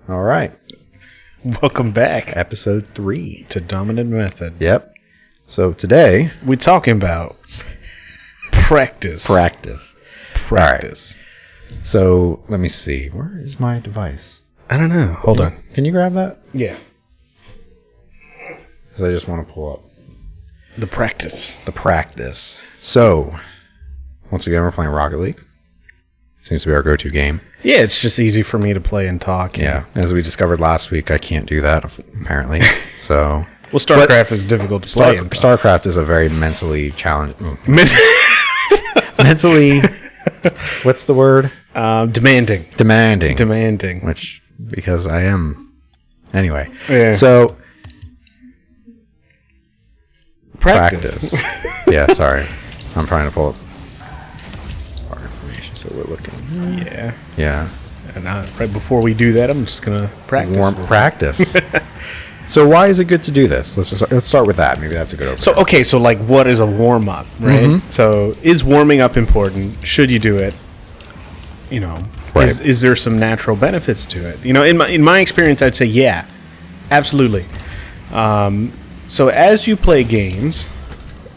All right. Welcome back Episode 3. to Dominant Method. Yep. So today... We're talking about practice. Practice. All right. So, let me see. Where is my device? I don't know. Hold on. Can you grab that? Yeah. Because I just want to pull up. The practice. The practice. So, once again, we're playing Rocket League. Seems to be our go-to game. Yeah, it's just easy for me to play and talk. Yeah. As we discovered last week, I can't do that, apparently. So... Well, StarCraft is difficult to play. StarCraft is a very mentally challenging... mentally... What's the word? Demanding. Demanding. Which, because I am... Anyway. Yeah. So... Practice. Yeah, sorry. I'm trying to pull up our information, so we're looking. Yeah. Yeah. And right before we do that, I'm just going to practice. Practice. So why is it good to do this? Let's start with that. Maybe that's a good opener. So like what is a warm-up, right? Mm-hmm. So is warming up important? Should you do it? You know, right. Is there some natural benefits to it? You know, in my experience, I'd say yeah, absolutely. So as you play games,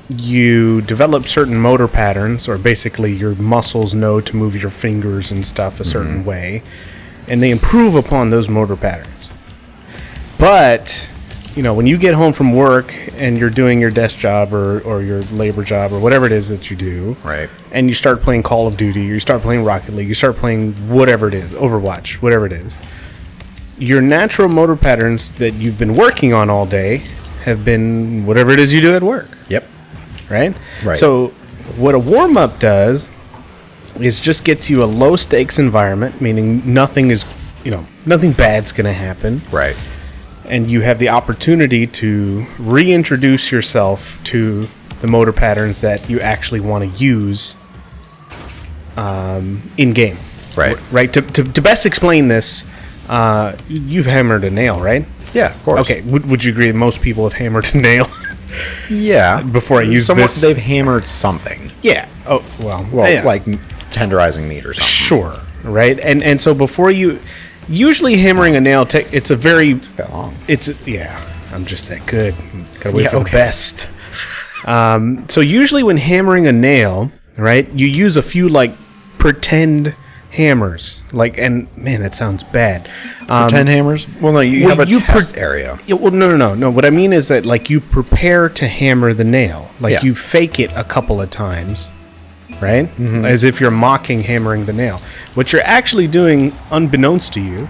you develop certain motor patterns, or basically your muscles know to move your fingers and stuff a certain way, and they improve upon those motor patterns. But, you know, when you get home from work and you're doing your desk job or your labor job or whatever it is that you do, right, and you start playing Call of Duty, you start playing Rocket League, you start playing whatever it is, Overwatch, whatever it is, your natural motor patterns that you've been working on all day have been whatever it is you do at work. Yep. Right? Right. So what a warm-up does is just gets you a low-stakes environment, meaning nothing bad's going to happen. Right. And you have the opportunity to reintroduce yourself to the motor patterns that you actually want to use in-game. Right. Right. To best explain this, you've hammered a nail, right? Yeah, of course. Okay. Would you agree that most people have hammered a nail? Yeah. Before I use this? They've hammered something. Yeah. Oh, well, yeah. Like tenderizing meat or something. Sure. Right. And so before you... Usually hammering a nail, it's a very... It's that long. I'm just that good. Gotta wait for the best. So usually when hammering a nail, right, you use a few, like, pretend hammers. Like, and, man, that sounds bad. Pretend hammers? Well, no, you have a test area. Yeah, well, no. What I mean is that, like, you prepare to hammer the nail. Like, you fake it a couple of times. Right? Mm-hmm. As if you're mocking hammering the nail. What you're actually doing, unbeknownst to you,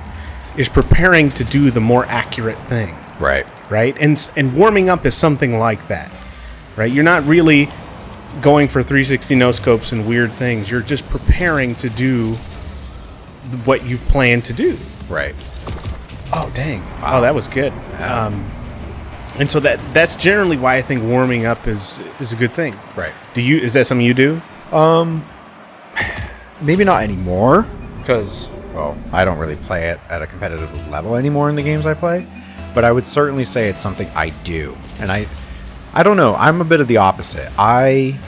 is preparing to do the more accurate thing. Right. Right? And warming up is something like that. Right? You're not really going for 360 no-scopes and weird things. You're just preparing to do what you've planned to do. Right. Oh, dang. Wow. Oh, that was good. Yeah. And so that's generally why I think warming up is a good thing. Right. Is that something you do? Maybe not anymore, because, well, I don't really play it at a competitive level anymore in the games I play, but I would certainly say it's something I do. And I don't know, I'm a bit of the opposite. I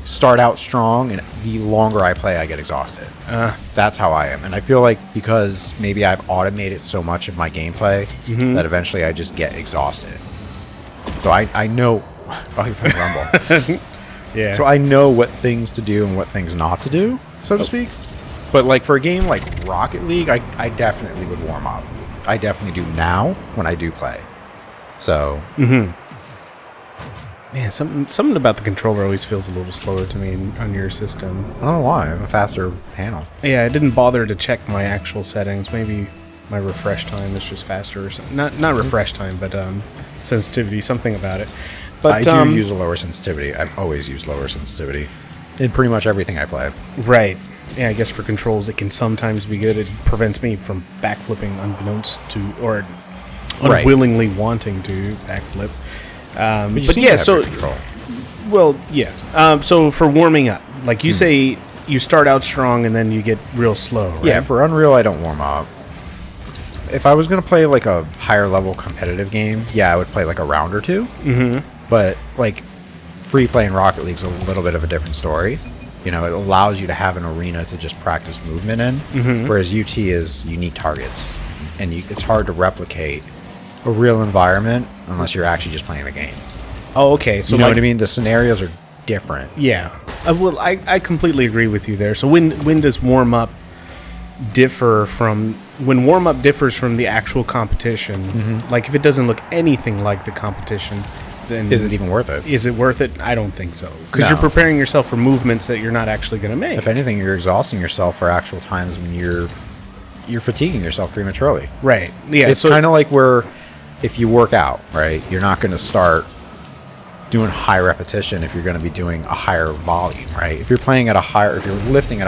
start out strong, and the longer I play, I get exhausted. That's how I am. And I feel like because maybe I've automated so much of my gameplay that eventually I just get exhausted. So I know... Oh, you're playing Rumble. Yeah. So I know what things to do and what things not to do, so to speak. But like for a game like Rocket League, I definitely would warm up. I definitely do now when I do play. So. Man, something about the controller always feels a little slower to me on your system. I don't know why. I have a faster panel. Yeah, I didn't bother to check my actual settings. Maybe my refresh time is just faster or something. Not refresh time, but sensitivity, something about it. But I do use a lower sensitivity. I've always used lower sensitivity in pretty much everything I play. Right. Yeah, I guess for controls it can sometimes be good. It prevents me from backflipping unbeknownst to, or unwillingly wanting to backflip. But yeah, so control. Well, yeah. So for warming up, like you say, you start out strong and then you get real slow. Right? Yeah, for Unreal, I don't warm up. If I was going to play like a higher level competitive game, yeah, I would play like a round or two. Mm-hmm. But like free play in Rocket League's a little bit of a different story. You know, it allows you to have an arena to just practice movement in, whereas UT is unique targets. and it's hard to replicate a real environment unless you're actually just playing the game. Oh, okay. So You know what I mean? The scenarios are different. Yeah. Well, I completely agree with you there. So when does warm up differ from when warm up differs from the actual competition? Like if it doesn't look anything like the competition, then Is it even worth it? Is it worth it? I don't think so. Because No. you're preparing yourself for movements that you're not actually going to make. If anything, you're exhausting yourself for actual times when you're fatiguing yourself prematurely. Right. Yeah. It's so kind of like where if you work out, right, you're not going to start doing high repetition if you're going to be doing a higher volume, right? If you're lifting at a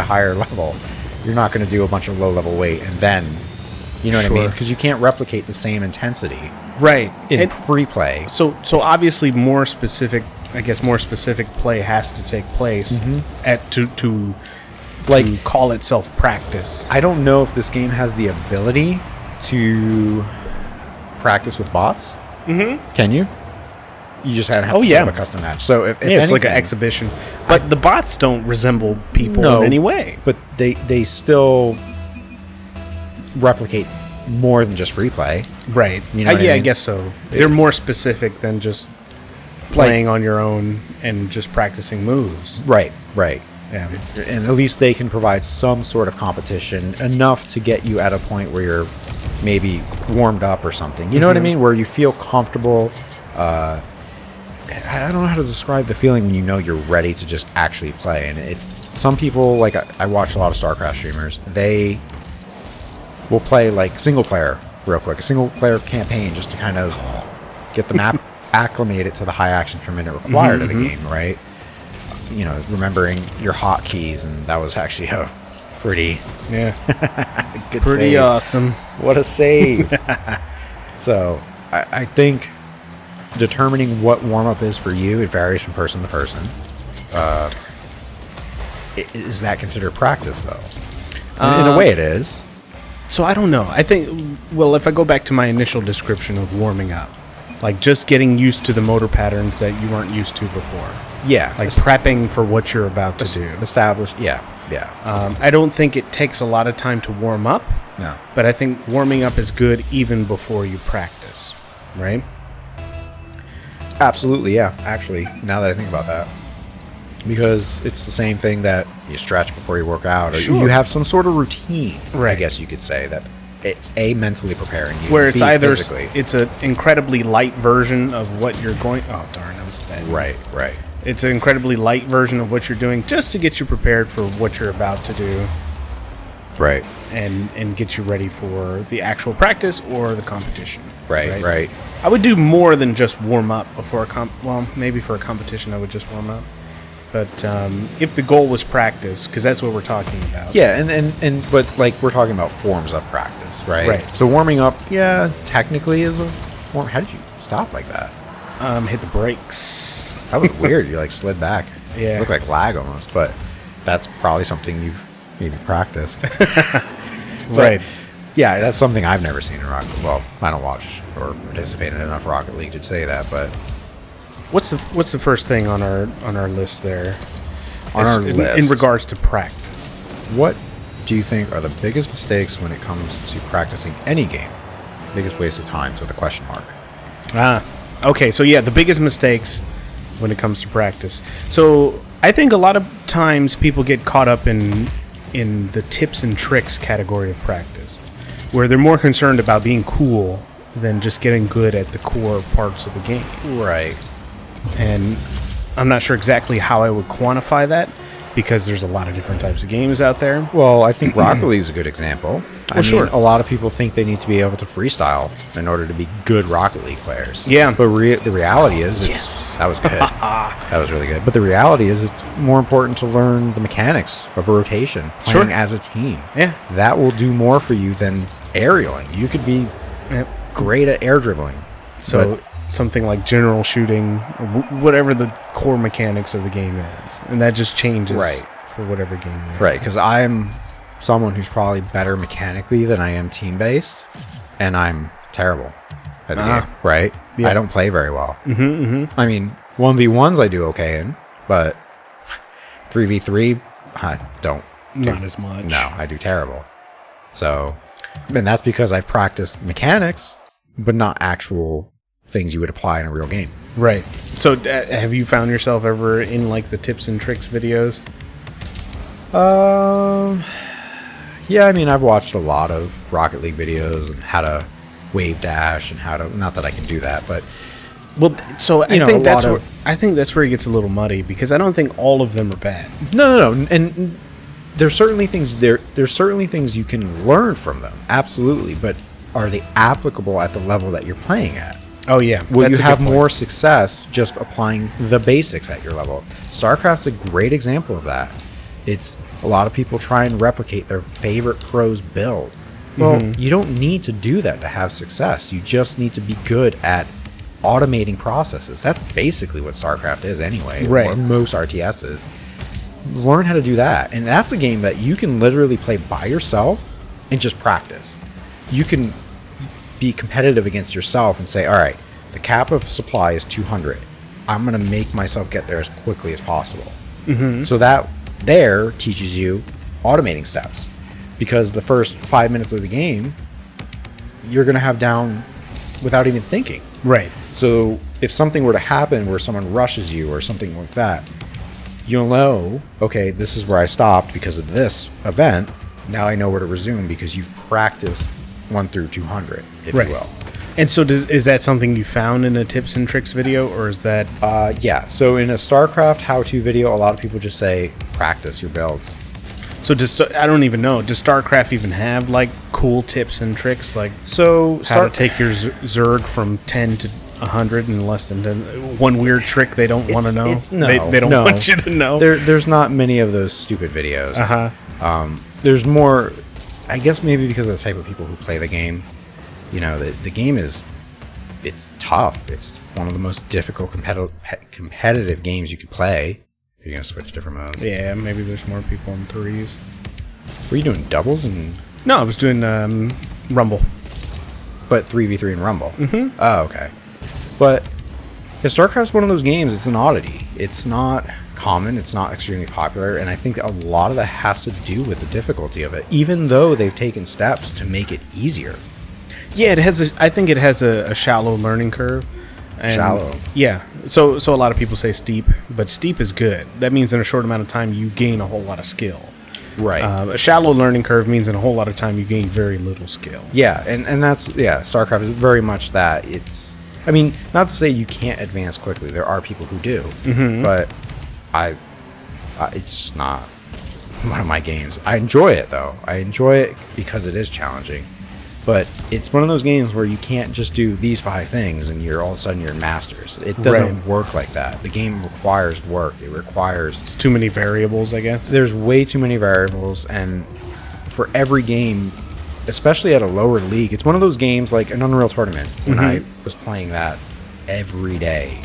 higher level, you're not going to do a bunch of low level weight and then, you know what I mean? Sure. Because you can't replicate the same intensity right. in pre-play. So obviously more specific play has to take place to call itself practice. I don't know if this game has the ability to practice with bots. Can you? You just have to set up a custom match. So if it's like an anything, exhibition. But the bots don't resemble people No, in any way. but they still replicate more than just free play. Right. You know what I I mean? guess so. They're more specific than just playing on your own and just practicing moves. Right. Yeah. And at least they can provide some sort of competition enough to get you at a point where you're maybe warmed up or something. You know what I mean? Where you feel comfortable. I don't know how to describe the feeling when you know you're ready to just actually play. And some people, like I watch a lot of StarCraft streamers, they will play like single player real quick, a single player campaign just to kind of get the map acclimated to the high action per minute required of the game, right? You know, remembering your hotkeys, and that was actually a pretty good Pretty save. awesome. What a save. So I think determining what warm-up is for you, it varies from person to person. Is that considered practice, though? In a way, it is. So I don't know. I think, well, if I go back to my initial description of warming up, like just getting used to the motor patterns that you weren't used to before. Yeah. Like prepping for what you're about to do. Established. Yeah. I don't think it takes a lot of time to warm up. No. But I think warming up is good even before you practice, right? Absolutely, yeah. Actually, now that I think about that. Because it's the same thing that you stretch before you work out, or you have some sort of routine, I guess you could say, that it's mentally preparing you. Where it's either physically. it's an incredibly light version of what you're going. Oh darn, that was bad. Right. It's an incredibly light version of what you're doing, just to get you prepared for what you're about to do, Right. and get you ready for the actual practice or the competition. Right. I would do more than just warm up before maybe for a competition I would just warm up. But if the goal was practice, because that's what we're talking about. Yeah, but like we're talking about forms of practice, right? Right. So warming up, yeah, technically is a form. How did you stop like that? Hit the brakes. That was weird. You like slid back. Yeah. It looked like lag almost, but that's probably something you've maybe practiced. Right. Yeah, that's something I've never seen in Rocket. Well, I don't watch or participate in enough Rocket League to say that, but What's the first thing on our list there? list in regards to practice. what do you think are the biggest mistakes when it comes to practicing any game? Biggest waste of time, so the question mark. Okay, so yeah, the biggest mistakes when it comes to practice. So I think a lot of times people get caught up in the tips and tricks category of practice, where they're more concerned about being cool than just getting good at the core parts of the game. Right. And I'm not sure exactly how I would quantify that, because there's a lot of different types of games out there. Well, I think Rocket League is a good example. I mean, sure. A lot of people think they need to be able to freestyle in order to be good Rocket League players. Yeah. But the reality is, that was good. That was really good. But the reality is, it's more important to learn the mechanics of rotation, playing as a team. Yeah. That will do more for you than aerialing. You could be great at air dribbling. So something like general shooting, or whatever the core mechanics of the game is. And that just changes for whatever game you're in. Right, because I'm someone who's probably better mechanically than I am team-based, and I'm terrible at the game, right? Yeah. I don't play very well. I mean, 1v1s I do okay in, but 3v3, I don't. Not as much. No, I do terrible. So And that's because I've practiced mechanics, but not actual things you would apply in a real game. Right. So have you found yourself ever in like the tips and tricks videos? Yeah, I mean, I've watched a lot of Rocket League videos and how to wave dash and how to, not that I can do that, but well, so I know, think that's where it gets a little muddy, because I don't think all of them are bad. No. And there's certainly things there's certainly things you can learn from them. Absolutely, but are they applicable at the level that you're playing at? Oh yeah. Will you have more success just applying the basics at your level? StarCraft's a great example of that. It's a lot of people try and replicate their favorite pro's build. Well, you don't need to do that to have success. You just need to be good at automating processes. That's basically what StarCraft is anyway, right. Or most RTSs. Learn how to do that. And that's a game that you can literally play by yourself and just practice. You can be competitive against yourself and say, all right, the cap of supply is 200. I'm going to make myself get there as quickly as possible. So that there teaches you automating steps, because the first 5 minutes of the game you're going to have down without even thinking. Right. So if something were to happen where someone rushes you or something like that, you'll know, okay, this is where I stopped because of this event. Now I know where to resume because you've practiced 1 through 200, if you will. And so is that something you found in a tips and tricks video, or is that... Yeah, so in a StarCraft how-to video, a lot of people just say, practice your builds. So I don't even know, does StarCraft even have like cool tips and tricks, like so how to take your Zerg from 10 to 100 in less than 10? One weird trick they don't want to know? They don't want you to know? There's not many of those stupid videos. There's more, I guess maybe because of the type of people who play the game. You know, the game it's tough. It's one of the most difficult competitive games you could play. You're going to switch different modes. Yeah, maybe there's more people in threes. Were you doing doubles? No, I was doing Rumble. But 3v3 in Rumble? Oh, okay. But yeah, StarCraft's one of those games, it's an oddity. It's not common, it's not extremely popular, and I think a lot of that has to do with the difficulty of it, even though they've taken steps to make it easier. Yeah, I think it has a shallow learning curve. And shallow. Yeah. So a lot of people say steep, but steep is good. That means in a short amount of time you gain a whole lot of skill. Right. A shallow learning curve means in a whole lot of time you gain very little skill. Yeah, and that's, StarCraft is very much that. It's, I mean, not to say you can't advance quickly. There are people who do, but it's just not one of my games. I enjoy it though. I enjoy it because it is challenging. But it's one of those games where you can't just do these 5 things and all of a sudden you're masters. It doesn't work like that. The game requires work. It requires... It's too many variables, I guess. There's way too many variables, and for every game, especially at a lower league, it's one of those games like an Unreal Tournament, when I was playing that every day,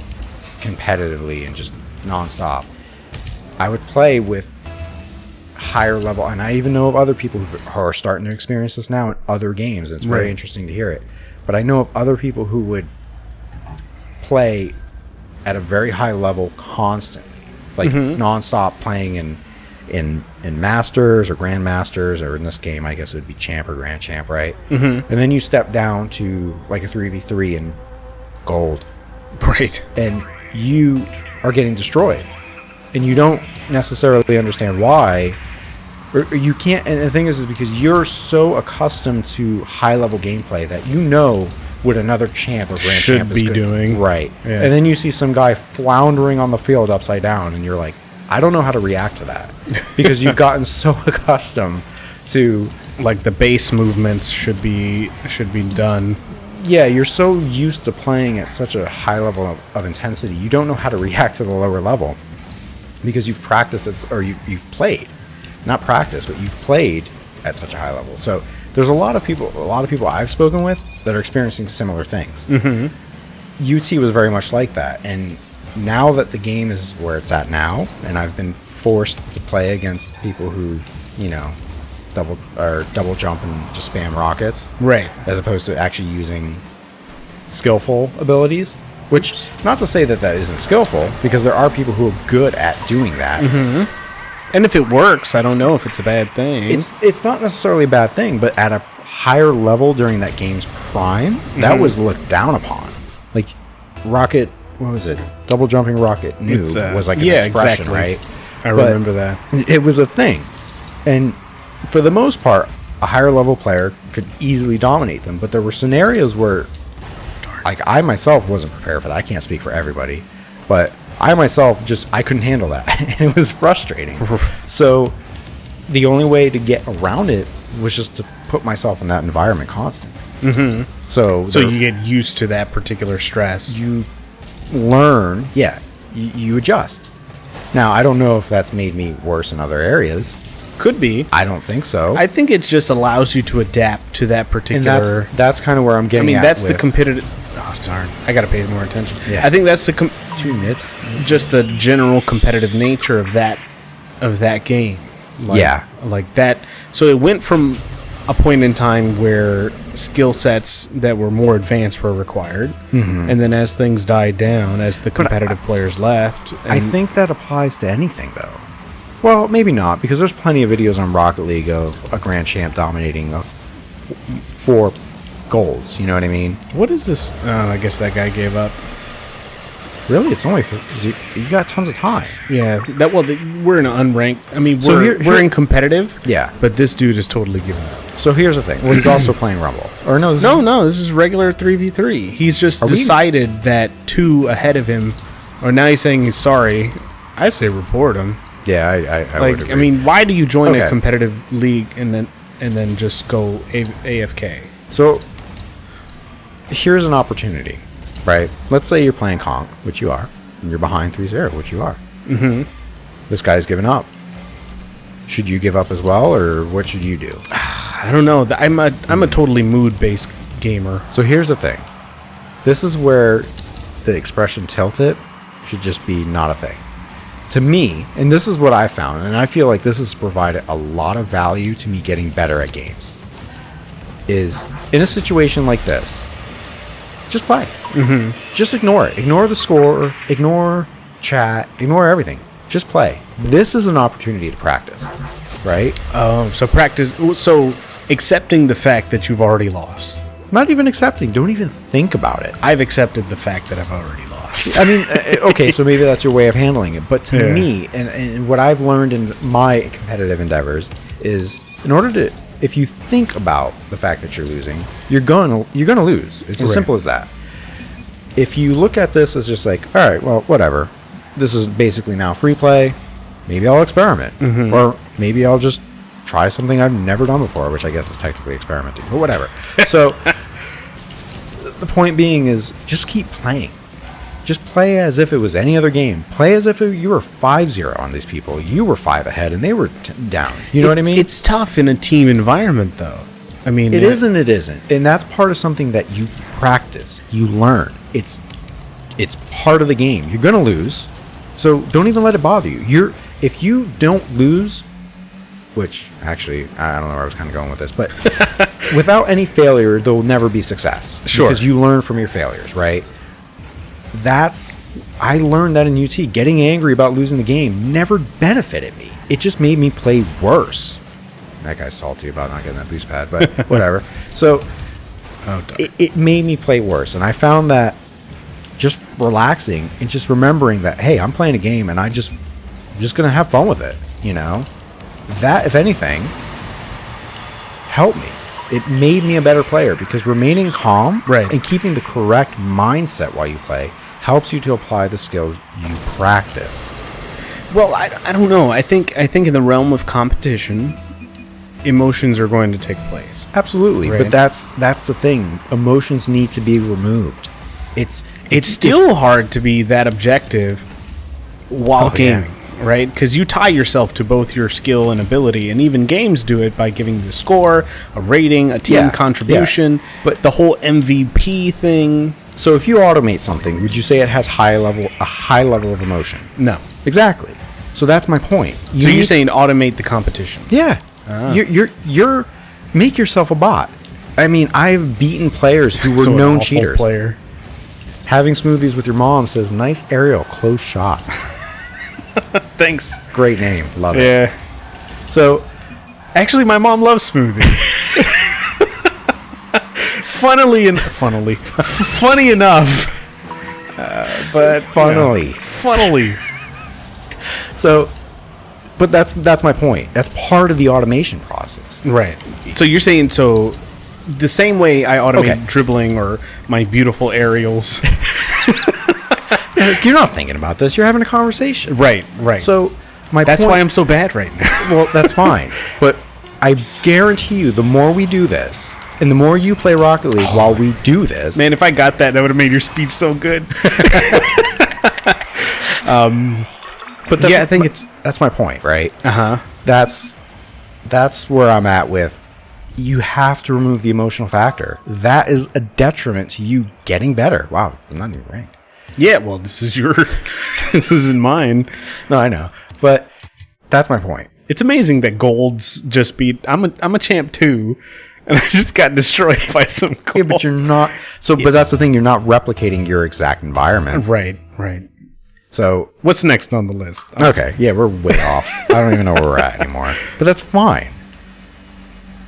competitively and just nonstop. I would play with higher level, and I even know of other people who are starting to experience this now in other games, and it's very interesting to hear it. But I know of other people who would play at a very high level constantly, like non-stop playing in Masters or Grandmasters, or in this game I guess it would be Champ or Grand Champ, right? And then you step down to like a 3v3 in Gold, and you are getting destroyed, and you don't necessarily understand why. Or you can't, and the thing is because you're so accustomed to high-level gameplay that you know what another champ or grand champ is doing. Right. Yeah. And then you see some guy floundering on the field upside down, and you're like, I don't know how to react to that. Because you've gotten so accustomed to... Like, the base movements should be done. Yeah, you're so used to playing at such a high level of intensity, you don't know how to react to the lower level. Because you've practiced it, or you've played. Not practiced, but you've played at such a high level. So there's a lot of people I've spoken with that are experiencing similar things. UT was very much like that, and now that the game is where it's at now, and I've been forced to play against people who, you know, double jump and just spam rockets, as opposed to actually using skillful abilities. Which, not to say that isn't skillful, because there are people who are good at doing that. And if it works, I don't know if it's a bad thing. It's not necessarily a bad thing, but at a higher level during that game's prime, that was looked down upon. Like rocket, what was it? Double jumping rocket was like an expression, exactly. right? I remember that. It was a thing. And for the most part, a higher level player could easily dominate them. But there were scenarios where, like, I myself wasn't prepared for that. I can't speak for everybody. But I myself I couldn't handle that. And it was frustrating. So the only way to get around it was just to put myself in that environment constantly. Mm-hmm. So you get used to that particular stress. You learn, you adjust. Now, I don't know if that's made me worse in other areas. Could be. I don't think so. I think it just allows you to adapt to that particular... And that's kind of where I'm getting at. I mean, that's the competitive... Oh, darn. I got to pay more attention. Yeah. I think that's the... 2 nips. Just the general competitive nature of that game. Like that. So it went from a point in time where skill sets that were more advanced were required. Mm-hmm. And then as things died down, as the competitive players left... I think that applies to anything, though. Well, maybe not, because there's plenty of videos on Rocket League of a Grand Champ dominating 4 golds. You know what I mean? What is this? I guess that guy gave up. Really? It's only... you got tons of time. Yeah. We're in an unranked... I mean, So we're in competitive. Yeah. But this dude is totally giving up. So here's the thing. Well, he's also playing Rumble. Or no, this is regular 3v3. He's just decided that 2 ahead of him... Or now he's saying he's sorry. I say report him. Yeah, I would agree. I mean, why do you join a competitive league and then just go AFK? So here's an opportunity, right? Let's say you're playing Conk, which you are, and you're behind 3-0, which you are. Mm-hmm. This guy's given up. Should you give up as well, or what should you do? I don't know. I'm a totally mood-based gamer. So here's the thing. This is where the expression tilt it should just be not a thing. To me, and this is what I found, and I feel like this has provided a lot of value to me getting better at games, is in a situation like this, just play. Mm-hmm. Just ignore it. Ignore the score, ignore chat, ignore everything. Just play. This is an opportunity to practice, right? So practice. So accepting the fact that you've already lost. Not even accepting. Don't even think about it. I've accepted the fact that I've already lost. I mean, okay, so maybe that's your way of handling it. But to me, and what I've learned in my competitive endeavors is, in order to, if you think about the fact that you're losing, you're gonna lose. It's as simple as that. If you look at this as just like, all right, well, whatever. This is basically now free play. Maybe I'll experiment, or maybe I'll just try something I've never done before, which I guess is technically experimenting, but whatever. So the point being is, just keep playing. Just play as if it was any other game. Play as if you were 5-0 on these people. You were 5 ahead and they were down. You know what I mean? It's tough in a team environment, though. I mean, it is and it isn't. And that's part of something that you practice. You learn. It's part of the game. You're going to lose. So don't even let it bother you. If you don't lose, which actually, I don't know where I was kind of going with this, but without any failure, there'll never be success. Sure. Because you learn from your failures, right? I learned that in UT. Getting angry about losing the game never benefited me. It just made me play worse. That guy's salty about not getting that boost pad, but whatever. So it made me play worse. And I found that just relaxing and just remembering that, hey, I'm playing a game and I'm just going to have fun with it, you know? That, if anything, helped me. It made me a better player because remaining calm and keeping the correct mindset while you play helps you to apply the skills you practice. Well, I don't know. I think in the realm of competition, emotions are going to take place. Absolutely, but that's the thing. Emotions need to be removed. It's still hard to be that objective while gaming. Right? Because you tie yourself to both your skill and ability, and even games do it by giving you a score, a rating, a team contribution, but the whole MVP thing. So if you automate something, would you say it has a high level of emotion? No. Exactly. So that's my point. You're saying automate the competition? Yeah. You're make yourself a bot. I mean, I've beaten players who were known cheaters. Player. Having smoothies with your mom says, nice aerial, close shot. Thanks. Great name. Love it. Yeah. So, actually, my mom loves smoothies. funny enough. But funnily. So, but that's my point. That's part of the automation process. Right. So you're saying the same way I automate dribbling or my beautiful aerials. You're not thinking about this. You're having a conversation. Right. So that's why I'm so bad right now. Well, that's fine. But I guarantee you, the more we do this, and the more you play Rocket League while we do this... Man, if I got that would have made your speech so good. But I think that's my point, right? Uh-huh. That's where I'm at with... You have to remove the emotional factor. That is a detriment to you getting better. Wow, I'm not even ranked. Yeah, well, this isn't mine. No, I know. But that's my point. It's amazing that golds just beat... I'm a champ too, and I just got destroyed by some golds. Yeah, but you're not... But that's the thing. You're not replicating your exact environment. Right. So... What's next on the list? Okay, yeah, we're way off. I don't even know where we're at anymore. But that's fine.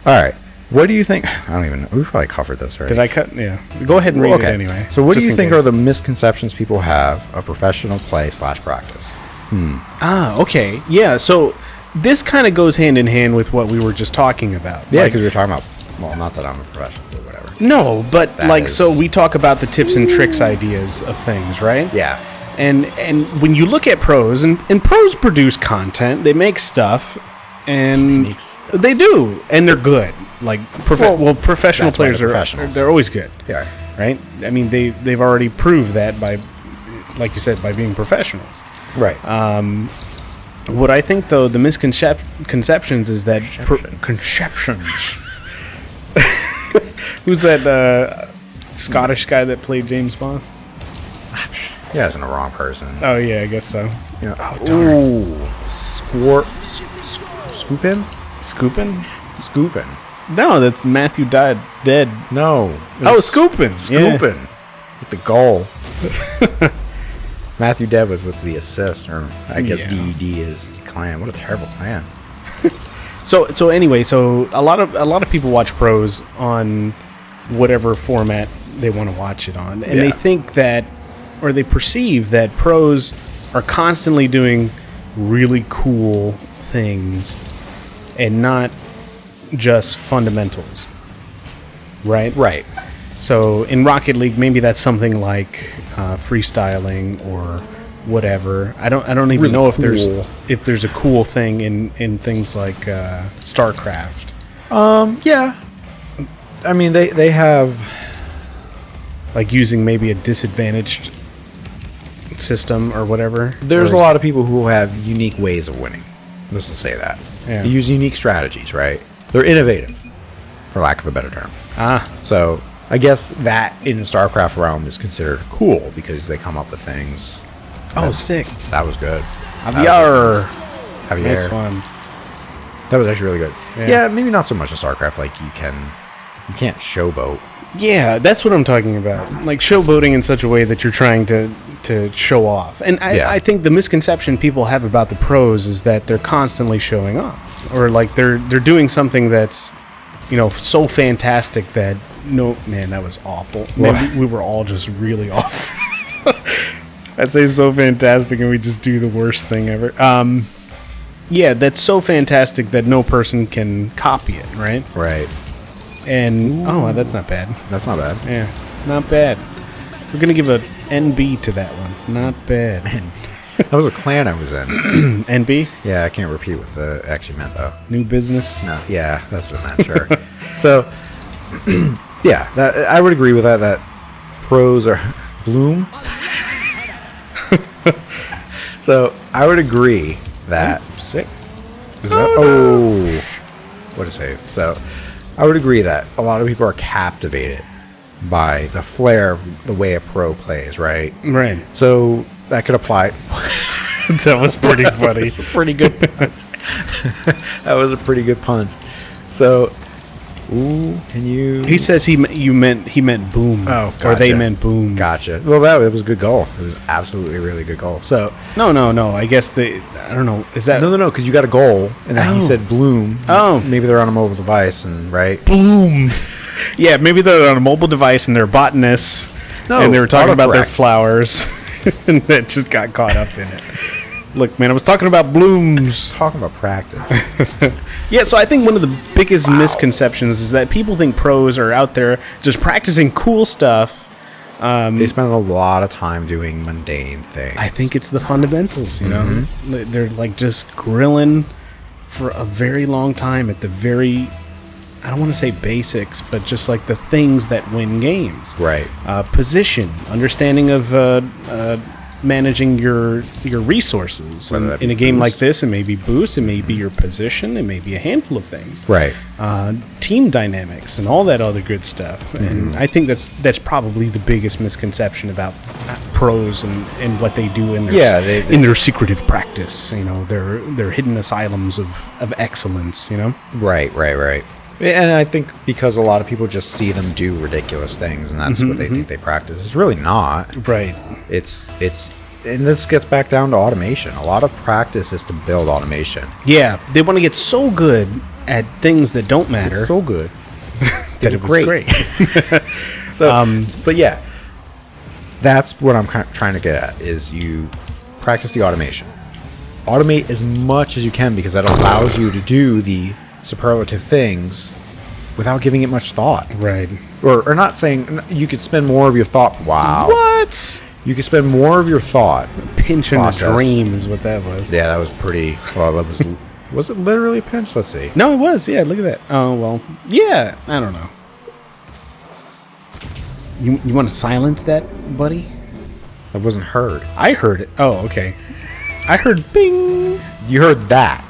All right. What do you think? I don't even know. We probably covered this already. Did I cut? Yeah. Go ahead and read it anyway. So what do you think are the misconceptions people have of professional play / practice? Okay. Yeah, so this kind of goes hand in hand with what we were just talking about. Yeah, because we were talking about... Well, not that I'm a professional, but whatever. No, but so we talk about the tips and tricks ideas of things, right? Yeah. And when you look at pros, and pros produce content, they make stuff, and they do, and they're good. Like professional players they're always good. Yeah. Right? I mean, they've already proved that by, like you said, by being professionals. Right. What I think, though, the misconceptions is that conceptions. Who's that Scottish guy that played James Bond? Yeah, isn't a wrong person. Oh yeah, I guess so. Yeah. Scoopin'? No, that's Matthew dead. No. Scoopin'. Scoopin'. With the goal. Matthew Dead was with the assist, or I guess DED is his clan. What a terrible clan. So anyway, a lot of people watch pros on whatever format they want to watch it on, and they think that, or they perceive that pros are constantly doing really cool things and not just fundamentals. Right. So in Rocket League, maybe that's something like freestyling or whatever. I don't even know if there's a cool thing in things like StarCraft. Yeah. I mean, they have, like, using maybe a disadvantaged system or whatever. There's a lot of people who have unique ways of winning. Let's just say that. Yeah. They use unique strategies, right? They're innovative, for lack of a better term. So I guess that in the StarCraft realm is considered cool because they come up with things. Oh, sick. That was good. Javier. Nice one. That was actually really good. Yeah, maybe not so much in StarCraft. Like, you can't showboat. Yeah, that's what I'm talking about. Like, showboating in such a way that you're trying to show off. And I think the misconception people have about the pros is that they're constantly showing off, or like they're doing something that's, so fantastic that that was awful. Man, we were all just really off. I say so fantastic, and we just do the worst thing ever. Yeah, that's so fantastic that no person can copy it, right? Right. And that's not bad. That's not bad. Yeah, not bad. We're gonna give a NB to that one. Not bad. That was a clan I was in. NB? Yeah, I can't repeat what that actually meant though. New business? No. Yeah, that's what it meant. Sure. So, yeah, I would agree with that. That pros are Bloom. So I would agree that sick. Is that, what a save! So I would agree that a lot of people are captivated by the flair of the way a pro plays, right? Right. So that could apply. That was pretty funny. That was a pretty good punt. That was a pretty good punt. So, can you? He says he meant boom. Oh, gotcha. Or they meant boom. Gotcha. Well, that was a good goal. It was absolutely a really good goal. So no. I guess I don't know. Is that no? Because you got a goal, and then he said bloom. Oh, maybe they're on a mobile device, and right. Bloom. Yeah, maybe they're on a mobile device and they're botanists, and they were talking about their flowers, and that just got caught up in it. Look, man, I was talking about blooms. Talking about practice. Yeah, so I think one of the biggest misconceptions is that people think pros are out there just practicing cool stuff. They spend a lot of time doing mundane things. I think it's the fundamentals, you know? They're like just grilling for a very long time at the very, I don't want to say basics, but just like the things that win games. Right. Position, understanding of managing your resources. In a game like this, it may be boost, it may be your position, it may be a handful of things. Right. Team dynamics and all that other good stuff. And I think that's probably the biggest misconception about pros and what they do in their, in their secretive practice. You know, their hidden asylums of excellence, you know? Right. And I think because a lot of people just see them do ridiculous things, and that's what they think they practice. It's really not. Right. It's and this gets back down to automation. A lot of practice is to build automation. Yeah, they want to get so good at things that don't matter. It's so good that it was great. So, but yeah, that's what I'm trying to get at, is you practice the automation. Automate as much as you can, because that allows you to do the superlative things without giving it much thought. Right. Or not saying you could spend more of your thought. Wow. What? You could spend more of your thought. Pinch in a dream is what that was. Yeah, that was pretty. Well, that was. Was it literally a pinch? Let's see. No, it was. Yeah, look at that. Oh, well. Yeah, I don't know. You want to silence that, buddy? That wasn't heard. I heard it. Oh, okay. I heard bing. You heard that.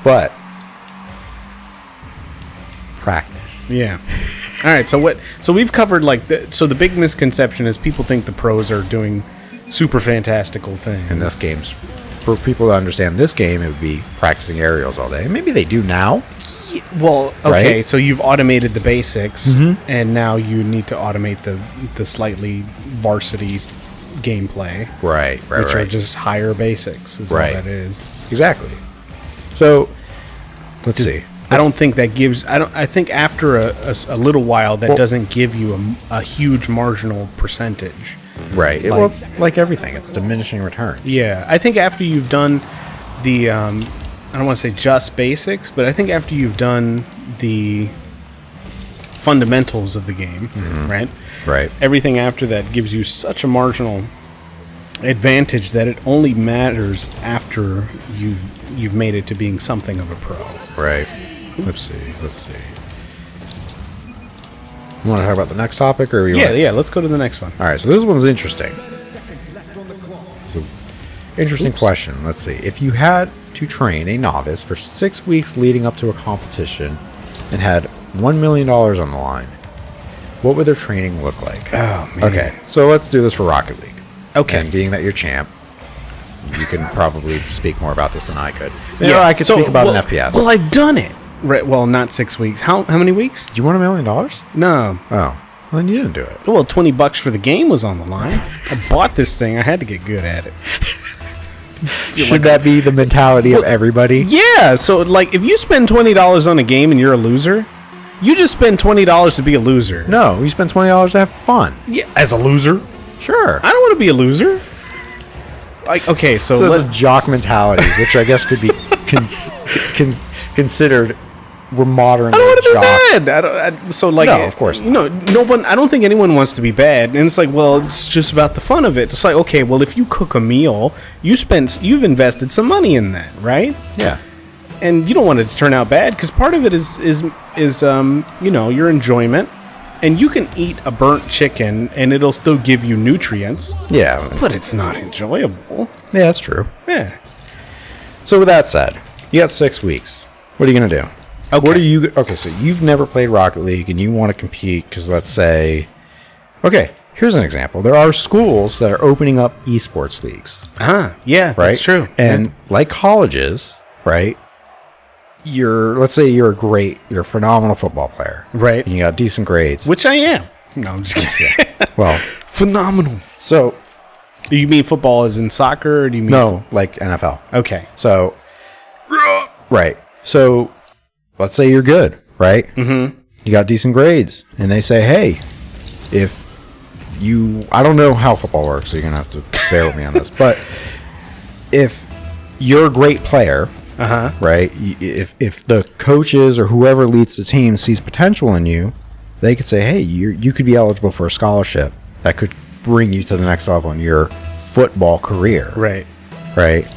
But practice. Yeah. All right. So we've covered like the big misconception is people think the pros are doing super fantastical things. And this game's, for people to understand this game, it would be practicing aerials all day. Maybe they do now. Yeah, well, okay. Right? So you've automated the basics, and now you need to automate the slightly varsity gameplay. Right. Which are just higher basics. Is Right. what that is. Exactly. So let's see. I don't think that gives. I think after a little while, that doesn't give you a huge marginal percentage. Right. Well, it's like everything. It's diminishing returns. Yeah, I think after you've done the, I don't want to say just basics, but I think after you've done the fundamentals of the game, right? Right. Everything after that gives you such a marginal advantage that it only matters after you've made it to being something of a pro. Right. Let's see. You want to talk about the next topic, or Yeah. Let's go to the next one. All right. So this one's interesting. It's an interesting question. Let's see. If you had to train a novice for 6 weeks leading up to a competition and had $1 million on the line, what would their training look like? Oh man. Okay. So let's do this for Rocket League. Okay. And being that you're champ, you can probably speak more about this than I could. Yeah, I could speak about an FPS. Well, I've done it. Right, well, not 6 weeks. How many weeks? Do you want $1 million? No. Oh, well, then you didn't do it. Well, $20 for the game was on the line. I bought this thing. I had to get good at it. Should that be the mentality of everybody? Yeah. So, like, if you spend $20 on a game and you're a loser, you just spend $20 to be a loser. No, you spend $20 to have fun. Yeah, as a loser. Sure. I don't want to be a loser. Like, okay, so it's a jock mentality, which I guess could be considered. We're modern. I don't want to jock. be bad. So, like, no, of course not. You know, no one. I don't think anyone wants to be bad. And it's like, well, it's just about the fun of it. It's like, okay, well, if you cook a meal, you've invested some money in that, right? Yeah. And you don't want it to turn out bad, because part of it is you know, your enjoyment. And you can eat a burnt chicken and it'll still give you nutrients. Yeah. But it's not enjoyable. Yeah, that's true. Yeah. So with that said, you got 6 weeks. What are you going to do? Okay. Okay, so you've never played Rocket League and you want to compete because let's say, okay, here's an example. There are schools that are opening up esports leagues. Yeah, right? That's true. And like colleges, right? Let's say you're a phenomenal football player. Right. And you got decent grades. Which I am. No, I'm just kidding. Well, phenomenal. So, do you mean football as in soccer, or do you mean... No, like NFL. Okay. So, right. So, let's say you're good, right? Mm-hmm. you got decent grades, and they say, hey, if you, I don't know how football works, so you're going to have to bear with me on this, but if you're a great player, right, if the coaches or whoever leads the team sees potential in you, they could say, hey, you could be eligible for a scholarship that could bring you to the next level in your football career. Right. Right.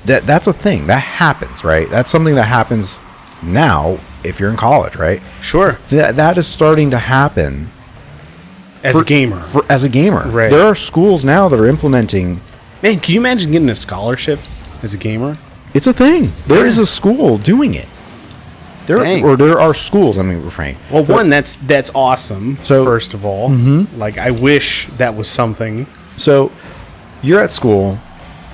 That's a thing. That happens, right? That's something that happens now if you're in college, right? Sure. That is starting to happen. As a gamer. As a gamer. Right. There are schools now that are implementing... Man, can you imagine getting a scholarship as a gamer? It's a thing. There is a school doing it. There are schools. Let me refrain. Well, that's awesome. So, first of all, like I wish that was something. So, you're at school,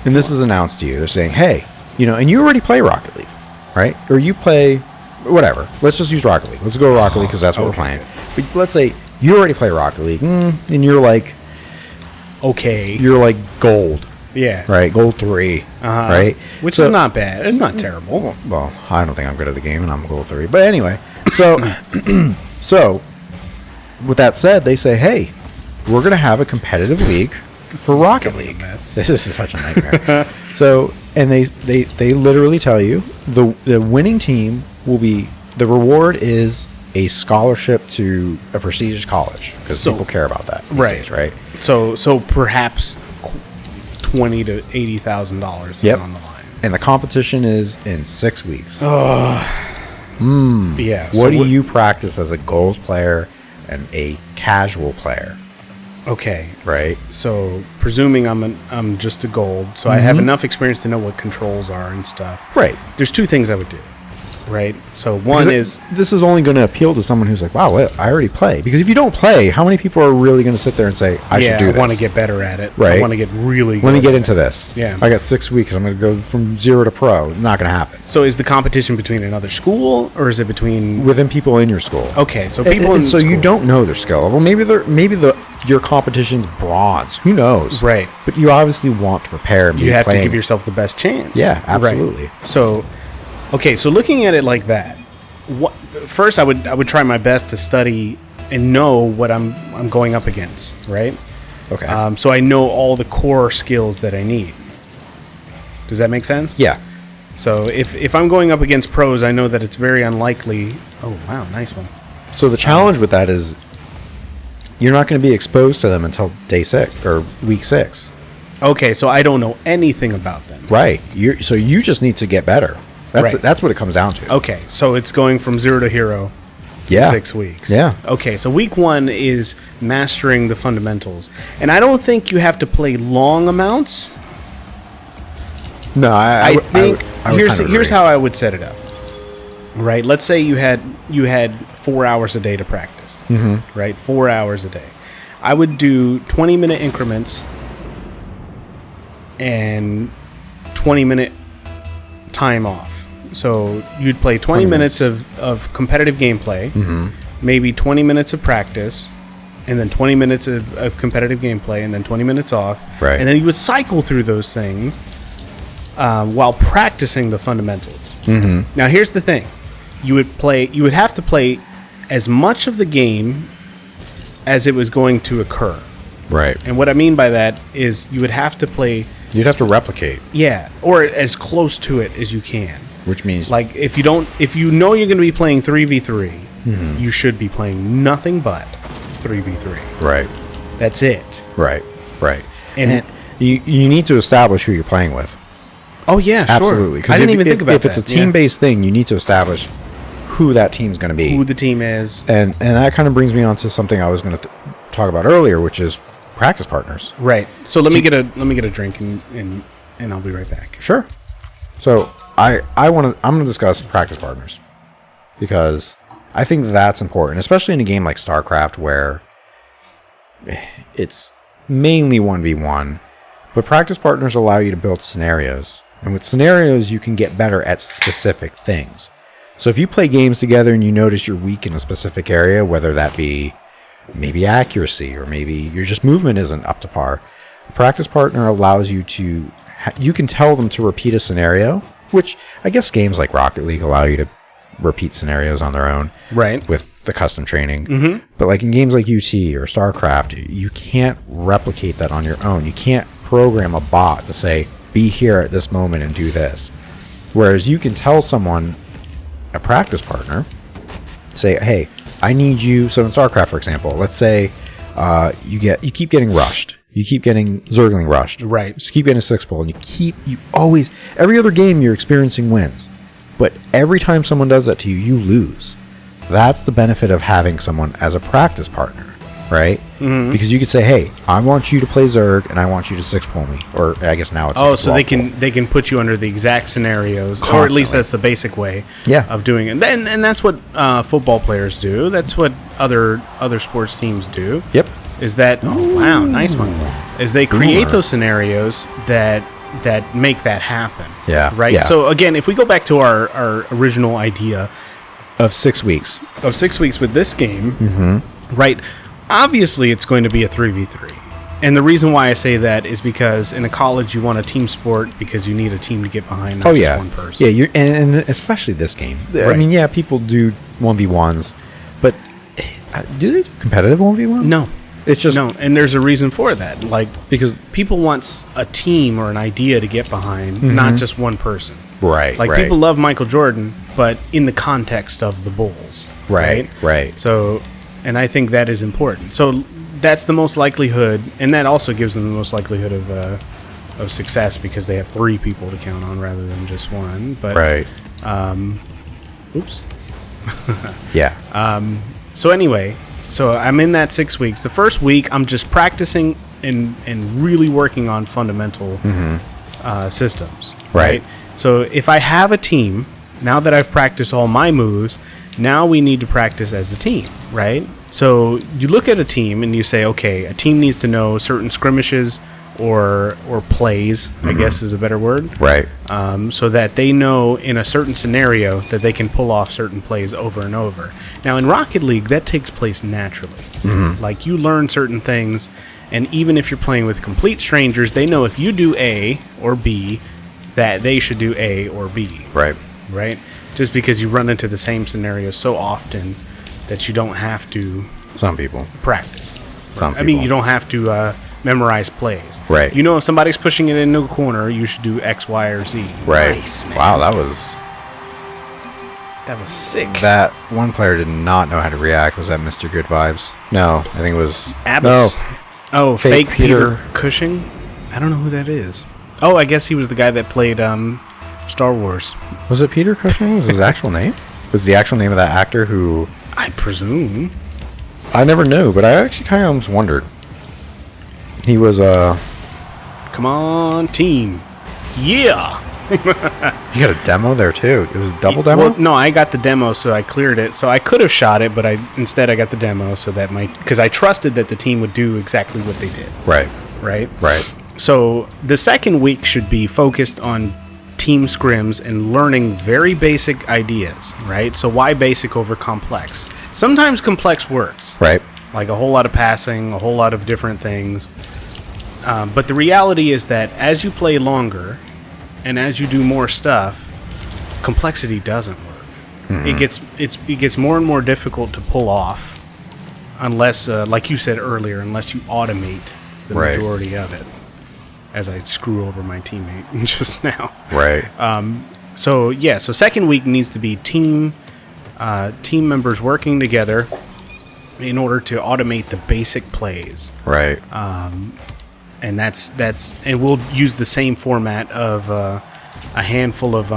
and this is announced to you. They're saying, "Hey, and you already play Rocket League, right? Or you play whatever. Let's just use Rocket League. Let's go Rocket League because that's what we're playing. But let's say you already play Rocket League, and you're like, you're like gold." Yeah. Right. Gold 3. Right. Which is not bad. It's not terrible. Well, I don't think I'm good at the game, and I'm gold 3. But anyway, so with that said, they say, hey, we're going to have a competitive league for Rocket League. This is such a nightmare. And they literally tell you the winning team will be, the reward is a scholarship to a prestigious college, because people care about that these days, right? So perhaps $20,000 to $80,000 is on the line, and the competition is in 6 weeks. Yeah. What do you practice as a gold player and a casual player? Okay. Right. So presuming I'm just a gold, so I have enough experience to know what controls are and stuff. Right. There's two things I would do. Right. So one is, this is only going to appeal to someone who's like, wow, I already play. Because if you don't play, how many people are really going to sit there and say, I should do this? I want to get better at it. Right. I want to get really good. Let me get into this. Yeah. I got 6 weeks. I'm going to go from 0 to pro. Not going to happen. So is the competition between another school, or is it between within people in your school? Okay, so people in so school. You don't know their skill level. Maybe your competition's bronze. Who knows? Right. But you obviously want to prepare and you have to give yourself the best chance. Yeah, absolutely. Right. So, okay, so looking at it like that, first I would try my best to study and know what I'm going up against, right? Okay. So I know all the core skills that I need. Does that make sense? Yeah. So if I'm going up against pros, I know that it's very unlikely. Oh wow, nice one. So the challenge with that is you're not going to be exposed to them until day 6 or week 6. Okay, so I don't know anything about them. Right. So you just need to get better. That's what it comes down to. Okay, so it's going from 0 to hero in 6 weeks. Yeah. Okay, so week 1 is mastering the fundamentals. And I don't think you have to play long amounts. No, I think here's how I would set it up. Right? Let's say you had 4 hours a day to practice. Mm-hmm. Right? 4 hours a day. I would do 20-minute increments and 20-minute time off. So you'd play 20 minutes of competitive gameplay, maybe 20 minutes of practice, and then 20 minutes of competitive gameplay, and then 20 minutes off. Right. And then you would cycle through those things while practicing the fundamentals. Mm-hmm. Now here's the thing. You would have to play as much of the game as it was going to occur. Right. And what I mean by that is you would have to play... You'd have to replicate. Yeah, or as close to it as you can. Which means, like, if you know you're going to be playing 3v3, you should be playing nothing but 3v3. Right. That's it. Right. And you need to establish who you're playing with. Oh yeah, absolutely. Sure. I didn't even think about that. If it's a team-based thing, you need to establish who that team's going to be, who the team is, and that kind of brings me on to something I was going to talk about earlier, which is practice partners. Right. So let me get a drink and I'll be right back. Sure. So I'm going to discuss practice partners because I think that's important, especially in a game like StarCraft where it's mainly 1v1, but practice partners allow you to build scenarios. And with scenarios, you can get better at specific things. So if you play games together and you notice you're weak in a specific area, whether that be maybe accuracy or maybe your just movement isn't up to par, a practice partner allows you to... you can tell them to repeat a scenario, which I guess games like Rocket League allow you to repeat scenarios on their own, Right. with the custom training. But like in games like UT or StarCraft, you can't replicate that on your own. You can't program a bot to say, be here at this moment and do this. Whereas you can tell someone, a practice partner, say, hey, I need you. So in StarCraft, for example, let's say you keep getting rushed. You keep getting Zergling rushed. Right. Just keep getting a 6-pull, and you always, every other game you're experiencing wins. But every time someone does that to you, you lose. That's the benefit of having someone as a practice partner, right? Because you could say, hey, I want you to play Zerg, and I want you to 6-pull me. Or I guess now it's so they can put you under the exact scenarios, Constantly. or at least that's the basic way of doing it. And that's what football players do. That's what other sports teams do. Yep. Is that wow, nice one. Is they create those scenarios that make that happen. Yeah. Right. Yeah. So again, if we go back to our original idea Of 6 weeks. of 6 weeks with this game, right? Obviously, it's going to be a 3v3. And the reason why I say that is because in a college, you want a team sport because you need a team to get behind, not just one person. Yeah, and especially this game. I Right. mean, yeah, people do 1v1s, but do they do competitive 1v1s? No. It's just No, and there's a reason for that. Like, because people want a team or an idea to get behind, not just one person. right, Like, right, people love Michael Jordan, but in the context of the Bulls. right. So, and I think that is important. So that's the most likelihood, and that also gives them the most likelihood of success because they have 3 people to count on rather than just one. But Right. Oops. Yeah. So anyway, so I'm in that 6 weeks. The first week, I'm just practicing and really working on fundamental systems. Right. So if I have a team, now that I've practiced all my moves, now we need to practice as a team, right? So you look at a team and you say, okay, a team needs to know certain skirmishes or plays, I guess is a better word. Right. So that they know in a certain scenario that they can pull off certain plays over and over. Now in Rocket League, that takes place naturally. Like you learn certain things, and even if you're playing with complete strangers, they know if you do A or B, that they should do A or B. Right. Right? Just because you run into the same scenario so often that you don't have to Some people. practice. Some I mean, people. you don't have to memorize plays. Right. You know, if somebody's pushing it into a corner, you should do X, Y, or Z. Right. Nice, man. Wow, that was sick. that one player did not know how to react. Was that Mr. Good Vibes? No, I think it was Abbas. No. Oh, Fake fake Peter Cushing? I don't know who that is. Oh, I guess he was the guy that played Star Wars. Was it Peter Cushing? Was his actual name? Was the actual name of that actor who I presume. I never knew, but I actually kind of almost wondered. He was Come on, team. Yeah. you got a demo there too. It was a double demo? Well, no, I got the demo, so I cleared it. So I could have shot it, but instead I got the demo, so that because I trusted that the team would do exactly what they did. Right. Right. Right. So the second week should be focused on team scrims and learning very basic ideas, right? So why basic over complex? Sometimes complex works, Right. like a whole lot of passing, a whole lot of different things. But the reality is that as you play longer and as you do more stuff, complexity doesn't work. It gets more and more difficult to pull off unless, like you said earlier, unless you automate the Right. majority of it. As I screw over my teammate just now. Right. So second week needs to be team members working together in order to automate the basic plays. Right. And that's and we'll use the same format of a handful of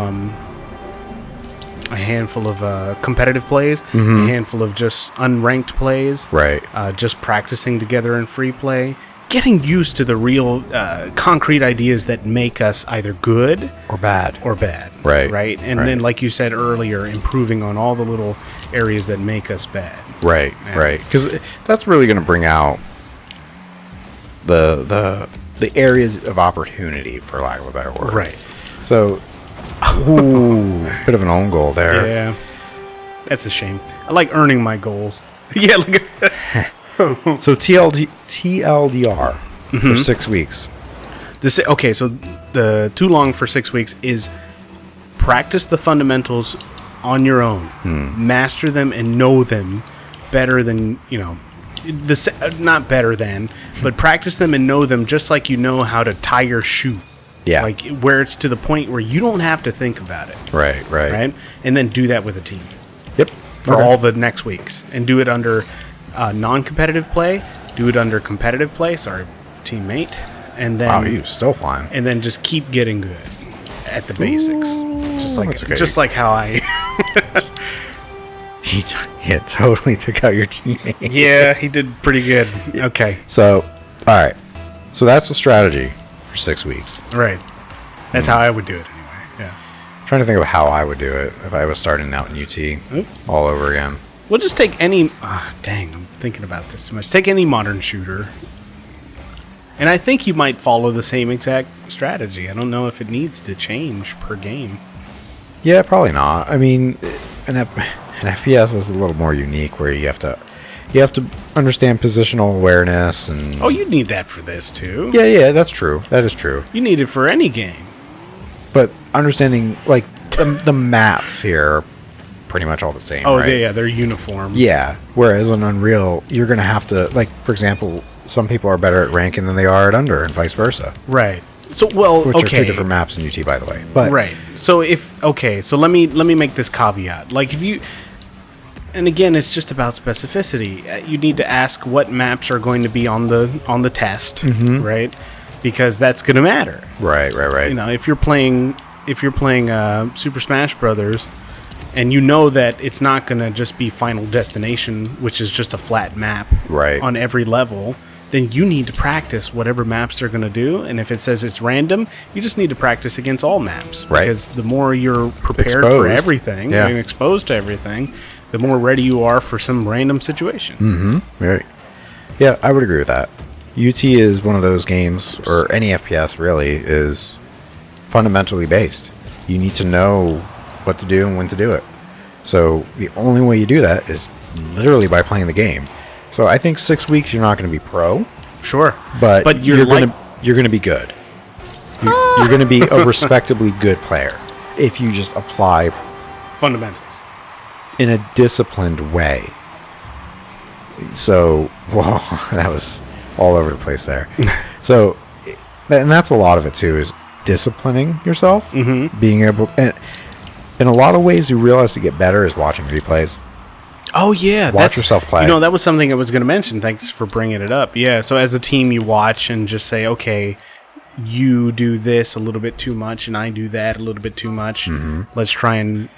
competitive plays, a handful of just unranked plays, Right. just practicing together in free play, getting used to the real concrete ideas that make us either good Or bad. Right. Right. And Right. then, like you said earlier, improving on all the little areas that make us bad. Right. Yeah. Right. Because that's really going to bring out the areas of opportunity, for lack of a better word. Right. So, ooh, bit of an own goal there. Yeah. That's a shame. I like earning my goals. Yeah. Look at So TLDR for 6 weeks. Okay, so the too long for 6 weeks is practice the fundamentals on your own. Master them and know them better than, not better than, but practice them and know them just like you know how to tie your shoe. Yeah. Like where it's to the point where you don't have to think about it. Right. And then do that with a team. Yep. For all the next weeks. And do it under non-competitive play. Do it under competitive play. Sorry, teammate. And then, wow, you're still flying. And then just keep getting good at the basics. Just like how I... He totally took out your teammate. Yeah, he did pretty good. Okay. So, all right. So that's the strategy for 6 weeks. Right. That's how I would do it anyway. Yeah. I'm trying to think of how I would do it if I was starting out in UT all over again. We'll just take any... dang, I'm thinking about this too much. Take any modern shooter. And I think you might follow the same exact strategy. I don't know if it needs to change per game. Yeah, probably not. I mean, an FPS is a little more unique where you have to understand positional awareness and... Oh, you need that for this too. Yeah, that's true. That is true. You need it for any game. But understanding, like, the maps here are pretty much all the same, Oh, right? yeah, they're uniform. Yeah, whereas on Unreal, you're going to have to, like, for example, some people are better at ranking than they are at Under and vice versa. Right. So, well, Which okay. are two different maps in UT, by the way. But right. So so let me make this caveat. Like if you, and again, it's just about specificity. You need to ask what maps are going to be on the test, right? Because that's going to matter. Right. You know, if you're playing Super Smash Brothers, and you know that it's not going to just be Final Destination, which is just a flat map on every level, then you need to practice whatever maps they're going to do. And if it says it's random, you just need to practice against all maps. Right. Because the more you're prepared Exposed. for everything, and exposed to everything, the more ready you are for some random situation. Mm-hmm. Right. Yeah, I would agree with that. UT is one of those games, or any FPS really, is fundamentally based. You need to know what to do and when to do it. So the only way you do that is literally by playing the game. So I think 6 weeks you're not going to be pro. Sure. But you're going to be good. You're going to be a respectably good player if you just apply fundamentals in a disciplined way. So, well, that was all over the place there. So, and that's a lot of it too, is disciplining yourself, being able, and in a lot of ways you realize to get better is watching replays. Oh, yeah. Watch yourself play. You know, that was something I was going to mention. Thanks for bringing it up. Yeah, so as a team, you watch and just say, okay, you do this a little bit too much, and I do that a little bit too much. Let's try and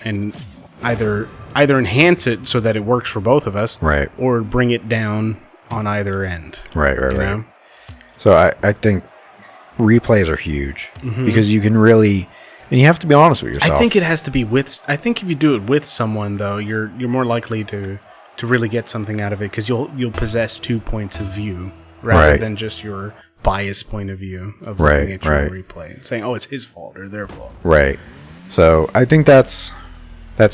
either enhance it so that it works for both of us, or bring it down on either end. Right. Know? So I think replays are huge because you can really... And you have to be honest with yourself. I think it has to be with... I think if you do it with someone, though, you're more likely to really get something out of it because you'll possess 2 points of view rather than just your biased point of view of looking at your replay and saying, oh, it's his fault or their fault. Right. So I think that's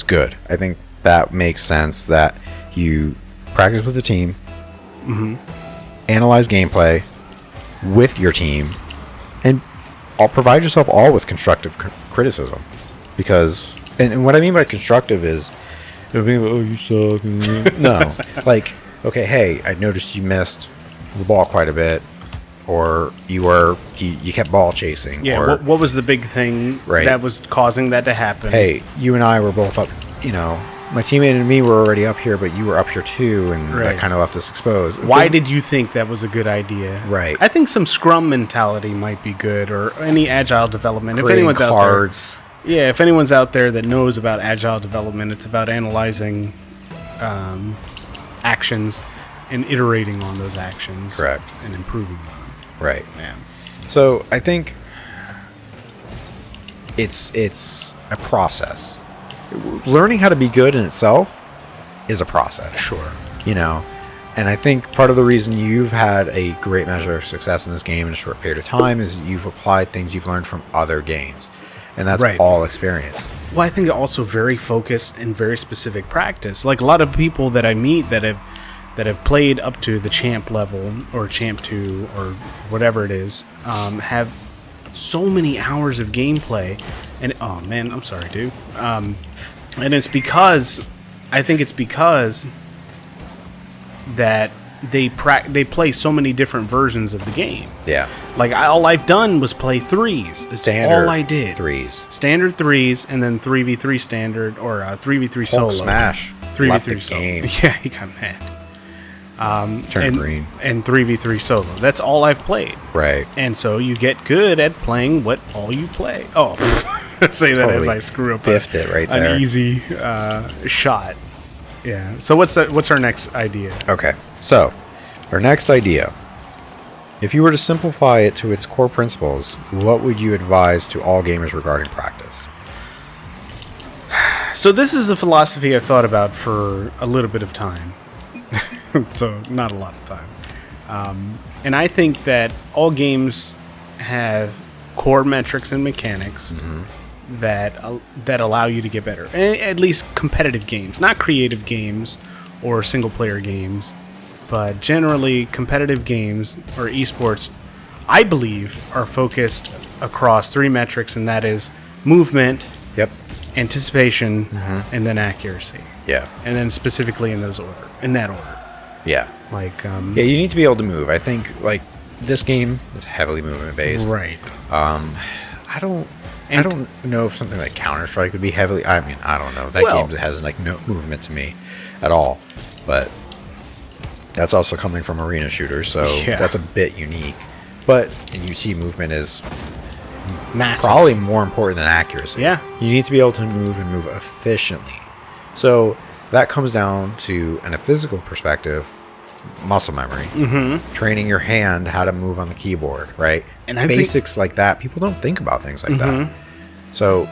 good. I think that makes sense that you practice with the team, analyze gameplay with your team, and I'll provide yourself all with constructive criticism, because and what I mean by constructive is, oh, you suck. No, like, okay, hey, I noticed you missed the ball quite a bit, or you kept ball chasing. Yeah. Or, what was the big thing that was causing that to happen? Hey, you and I were both up. You know, my teammate and me were already up here, but you were up here too, and that kind of left us exposed. Why did you think that was a good idea? Right. I think some Scrum mentality might be good, or any agile development. Creating if anyone's cards. out there, if anyone's out there that knows about agile development, it's about analyzing actions and iterating on those actions. Correct. And improving them. Right. Yeah. So I think it's a process. Learning how to be good in itself is a process. Sure. You know, and I think part of the reason you've had a great measure of success in this game in a short period of time is you've applied things you've learned from other games. And that's all experience. Well, I think also very focused and very specific practice. Like a lot of people that I meet that have played up to the champ level or champ 2 or whatever it is, have so many hours of gameplay. And oh man, I'm sorry, dude. And it's because, I think it's because that they play so many different versions of the game. Yeah. Like, all I've done was play threes. That's all I did. Threes. Standard threes, and then 3v3 standard, or 3v3 solo. Smash. 3v3 Left the solo. game. Yeah, he got mad. Turned green. And 3v3 solo. That's all I've played. Right. And so you get good at playing what all you play. Oh, say that as I screw up biffed it right there. An easy shot. Yeah. So what's our next idea? Okay. So, our next idea. If you were to simplify it to its core principles, what would you advise to all gamers regarding practice? So this is a philosophy I've thought about for a little bit of time. So not a lot of time. And I think that all games have core metrics and mechanics that allow you to get better. At least competitive games, not creative games or single-player games, but generally competitive games or esports, I believe, are focused across three metrics, and that is movement, Yep. anticipation, and then accuracy. Yeah. And then specifically in that order. Yeah. Like, Yeah, you need to be able to move. I think, like, this game is heavily movement-based. right. I don't know if something like Counter-Strike would be heavily... I mean, I don't know. That game has, like, no movement to me at all. But that's also coming from arena shooters, so that's a bit unique. But in UT, movement is Massive. probably more important than accuracy. Yeah. You need to be able to move and move efficiently. So that comes down to, in a physical perspective, muscle memory. Training your hand how to move on the keyboard, right? And I basics like that. People don't think about things like that. So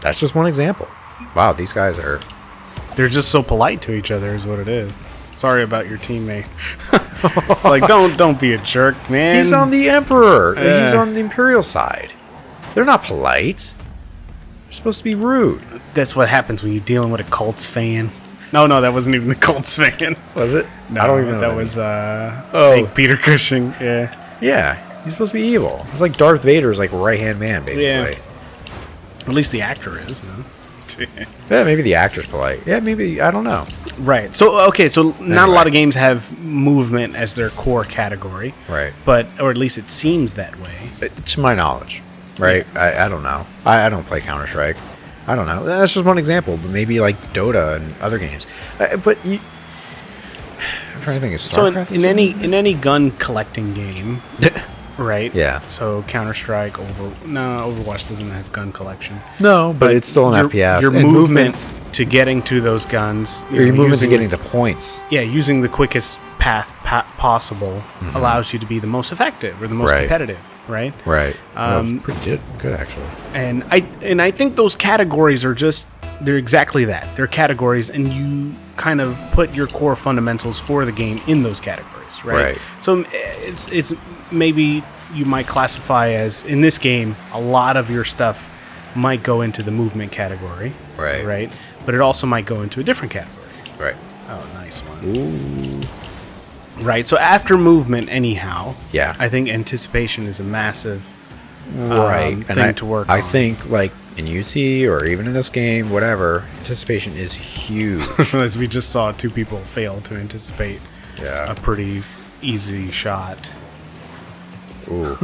that's just one example. Wow, these guys are... They're just so polite to each other is what it is. Sorry about your teammate. Like, don't be a jerk, man. He's on the Emperor. He's on the Imperial side. They're not polite. They're supposed to be rude. That's what happens when you're dealing with a Colts fan. No, that wasn't even the Colts fan. Was it? No, I don't even know. that was I think Peter Cushing. Yeah. Yeah, he's supposed to be evil. It's like Darth Vader's like right-hand man, basically. Yeah. At least the actor is. Yeah, maybe the actor's polite. Yeah, maybe, I don't know. Right. So, okay, so not a lot of games have movement as their core category. Right. But, or at least it seems that way. To my knowledge, right? I don't know. I don't play Counter-Strike. I don't know. That's just one example, but maybe like Dota and other games. But I'm trying to think of StarCraft. So in any gun collecting game, right? Yeah. So Counter-Strike, Overwatch doesn't have gun collection. No, but it's still an FPS. Your and movement to getting to those guns, your movement to getting to points. Yeah, using the quickest path possible allows you to be the most effective or the most competitive, right? Right. That was pretty good actually. And I think those categories are they're exactly that. They're categories, and you kind of put your core fundamentals for the game in those categories, right? So it's maybe you might classify as, in this game, a lot of your stuff might go into the movement category, right? But it also might go into a different category. Right. Oh, nice one. Ooh. Right, so after movement, anyhow, I think anticipation is a massive thing to work on. I think, like, in UT or even in this game, whatever, anticipation is huge. As we just saw, two people fail to anticipate a pretty easy shot. Ooh.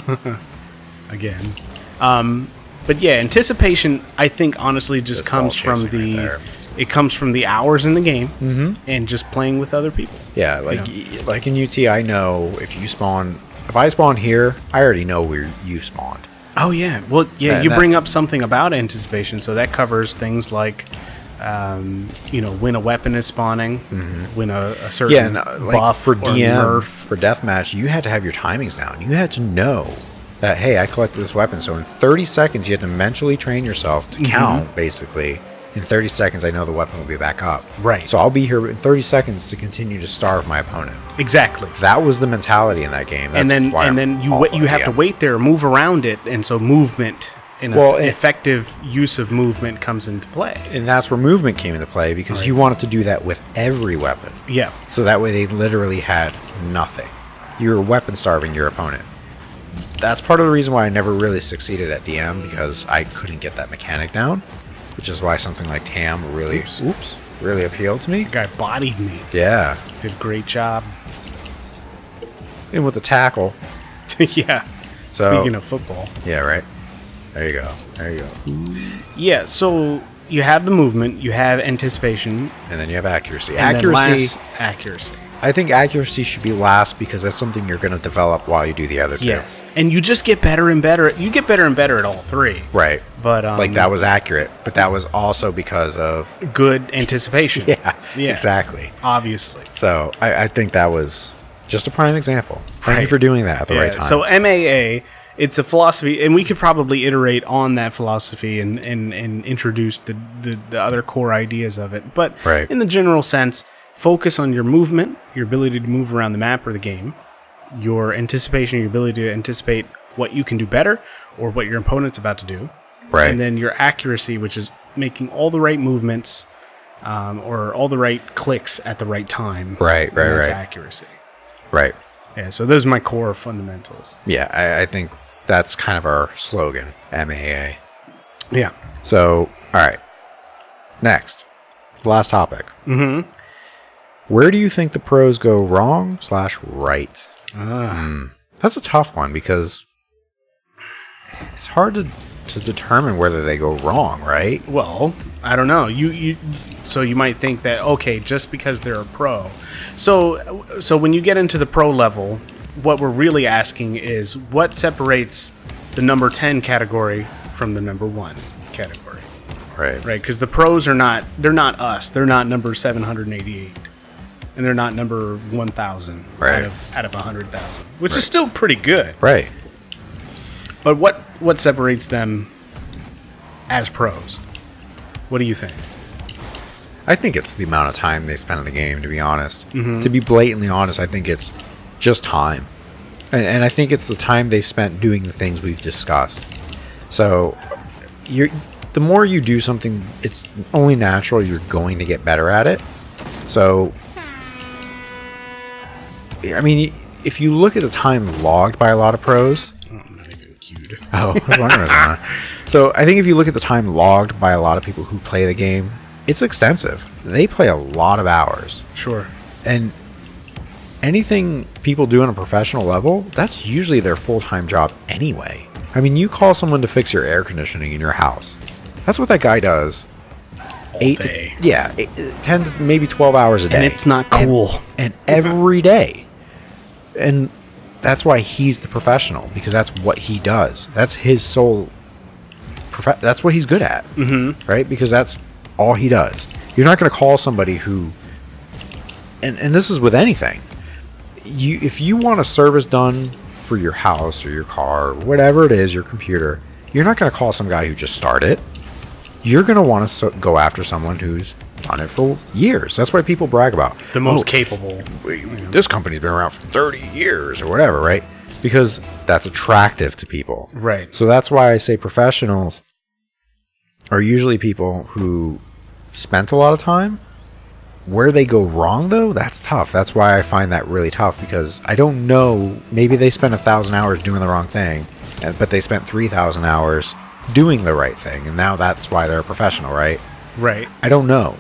Again. But yeah, anticipation, I think, honestly, just comes from it comes from the hours in the game and just playing with other people. Yeah, like in UT, I know if I spawn here, I already know where you spawned. Oh, yeah. Well, yeah, you bring up something about anticipation, so that covers things like, when a weapon is spawning, when a certain buff for or DM, nerf. For deathmatch, you had to have your timings down. You had to know that, hey, I collected this weapon, so in 30 seconds, you had to mentally train yourself to count, basically. In 30 seconds, I know the weapon will be back up. Right. So I'll be here in 30 seconds to continue to starve my opponent. Exactly. That was the mentality in that game. That's and then you have to wait there, move around it, and so movement effective use of movement comes into play. And that's where movement came into play, because you wanted to do that with every weapon. Yeah. So that way they literally had nothing. You were weapon starving your opponent. That's part of the reason why I never really succeeded at DM, because I couldn't get that mechanic down. which is why something like TAM really really appealed to me. The guy bodied me. Yeah. Did a great job. And with the tackle. Yeah. So, speaking of football. Yeah, right. There you go. Yeah, so you have the movement, you have anticipation. And then you have accuracy. And Accuracy. then accuracy. I think accuracy should be last because that's something you're going to develop while you do the other two. Yes. And you just get better and better. You get better and better at all three. Right. But like that was accurate, but that was also because of good anticipation. Yeah. Exactly. Obviously. So I think that was just a prime example. Thank you for doing that at the right time. So MAA, it's a philosophy, and we could probably iterate on that philosophy and introduce the other core ideas of it. But in the general sense, focus on your movement, your ability to move around the map or the game, your anticipation, your ability to anticipate what you can do better or what your opponent's about to do. Right. And then your accuracy, which is making all the right movements or all the right clicks at the right time. Right. That's accuracy. Right. Yeah, so those are my core fundamentals. Yeah, I think that's kind of our slogan, MAA. Yeah. So, all right. Next. Last topic. Mm-hmm. Where do you think the pros go wrong / right? That's a tough one because it's hard to determine whether they go wrong, right? Well, I don't know. So you might think that, okay, just because they're a pro. So when you get into the pro level, what we're really asking is what separates the number 10 category from the number 1 category. Right. Right, because the pros they're not us. They're not number 788. And they're not number 1,000 out of 100,000, which is still pretty good. Right. But what separates them as pros? What do you think? I think it's the amount of time they spend in the game, to be honest. Mm-hmm. To be blatantly honest, I think it's just time. And I think it's the time they've spent doing the things we've discussed. So the more you do something, it's only natural you're going to get better at it. So, I mean, if you look at the time logged by a lot of pros... I'm not even queued. Oh, I was wondering that. So I think if you look at the time logged by a lot of people who play the game, it's extensive. They play a lot of hours. Sure. And anything people do on a professional level, that's usually their full-time job anyway. I mean, you call someone to fix your air conditioning in your house. That's what that guy does. All day. 10 to maybe 12 hours a day. And it's not cool. And every day. And that's why he's the professional, because that's what he does. That's his sole... that's what he's good at. Mm-hmm. Right? Because that's all he does. You're not going to call somebody who... And this is with anything. If you want a service done for your house or your car or whatever it is, your computer, you're not going to call some guy who just started. You're going to want to go after someone who's done it for years. That's why people brag about the most capable. This company's been around for 30 years or whatever, right? Because that's attractive to people. Right. So that's why I say professionals are usually people who spent a lot of time. Where they go wrong, though, that's tough. That's why I find that really tough, because I don't know. Maybe they spent 1,000 hours doing the wrong thing, but they spent 3,000 hours doing the right thing, and now that's why they're a professional, right? Right. I don't know.